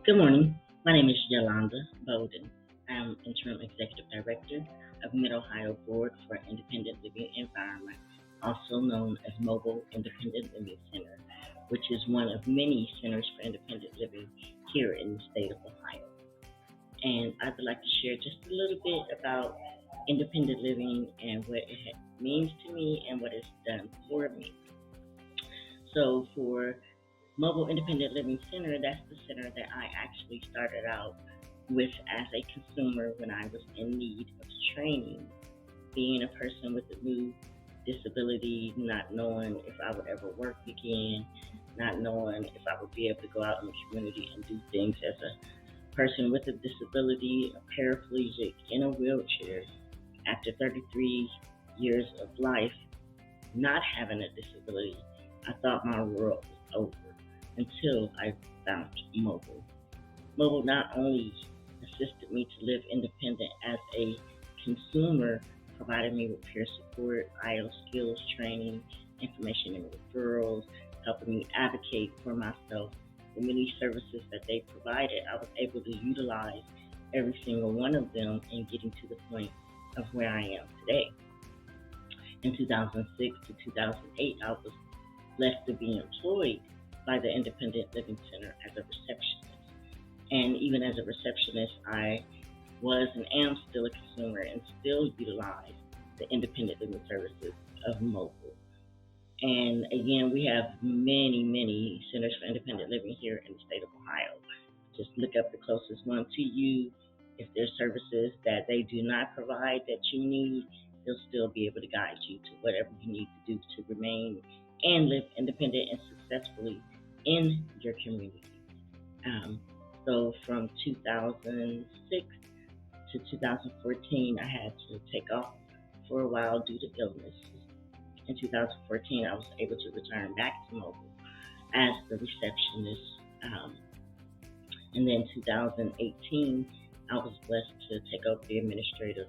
Good morning. My name is Yolanda Bolden. I'm Interim Executive Director of Mid-Ohio Board for Independent Living Environment, also known as Mobile Independent Living Center, which is one of many centers for independent living here in the state of Ohio. And I would like to share just a little bit about independent living and what it means to me and what it's done for me. So for Mobile Independent Living Center, that's the center that I actually started out with as a consumer when I was in need of training. Being a person with a new disability, not knowing if I would ever work again, not knowing if I would be able to go out in the community and do things as a person with a disability, a paraplegic in a wheelchair. After 33 years of life, not having a disability, I thought my world was over until I found mobile. Mobile not only assisted me to live independent as a consumer, provided me with peer support, IELTS skills training, information and referrals, helping me advocate for myself. The many services that they provided, I was able to utilize every single one of them in getting to the point of where I am today. In 2006 to 2008, I was blessed to be employed by the Independent Living Center as a receptionist. And even as a receptionist, I was and am still a consumer and still utilize the independent living services of mobile. And again, we have many, many centers for independent living here in the state of Ohio. Just look up the closest one to you. If there's services that they do not provide that you need, they'll still be able to guide you to whatever you need to do to remain and live independent and successfully in your community. Um, so from 2006 to 2014, I had to take off for a while due to illness. In 2014, I was able to return back to mobile as the receptionist. And then 2018, I was blessed to take over the administrative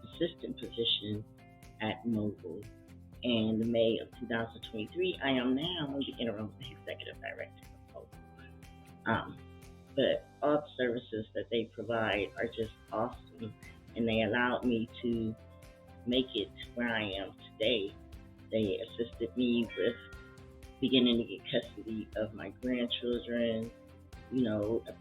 assistant position at mobile. And in May of 2023, I am now the interim executive director of mobile. But all the services that they provide are just awesome, and they allowed me to make it where I am today. They assisted me with beginning to get custody of my grandchildren,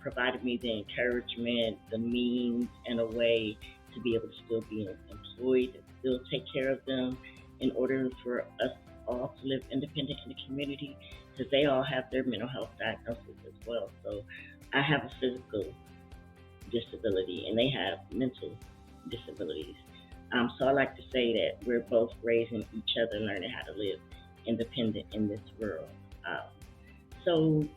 provided me the encouragement, the means, and a way to be able to still be employed and still take care of them in order for us all to live independent in the community, because they all have their mental health diagnosis as well. So I have a physical disability and they have mental disabilities. So I like to say that we're both raising each other, learning how to live independent in this world. So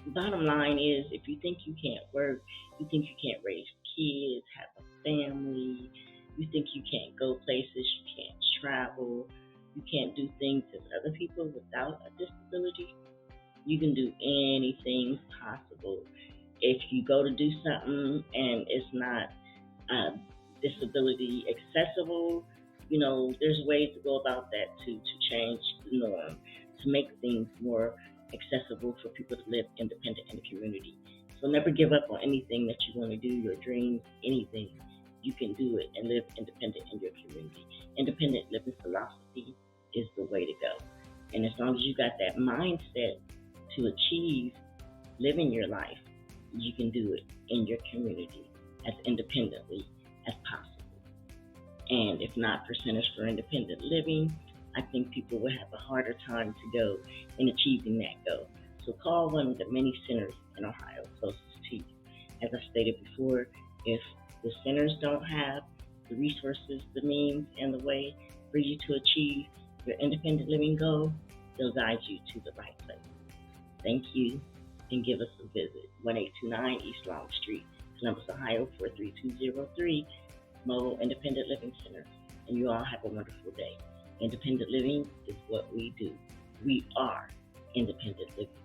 bottom line is, if you think you can't work, you think you can't raise kids, have a family, you think you can't go places, you can't travel, you can't do things as other people without a disability, you can do anything possible. If you go to do something and it's not disability accessible, there's ways to go about that to change the norm, to make things more accessible for people to live independent in the community. So never give up on anything that you want to do, your dreams, anything. You can do it and live independent in your community. Independent living philosophy is the way to go. And as long as you got that mindset to achieve living your life, you can do it in your community as independently as possible. And if not for Centers for Independent Living, I think people will have a harder time to go in achieving that goal. So call one of the many centers in Ohio closest to you. As I stated before, if the centers don't have the resources, the means, and the way for you to achieve your independent living goal, they'll guide you to the right place. Thank you, and give us a visit. 1829 East Long Street, Columbus, Ohio 43203, Mobile Independent Living Center. And you all have a wonderful day. Independent living is what we do. We are independent living.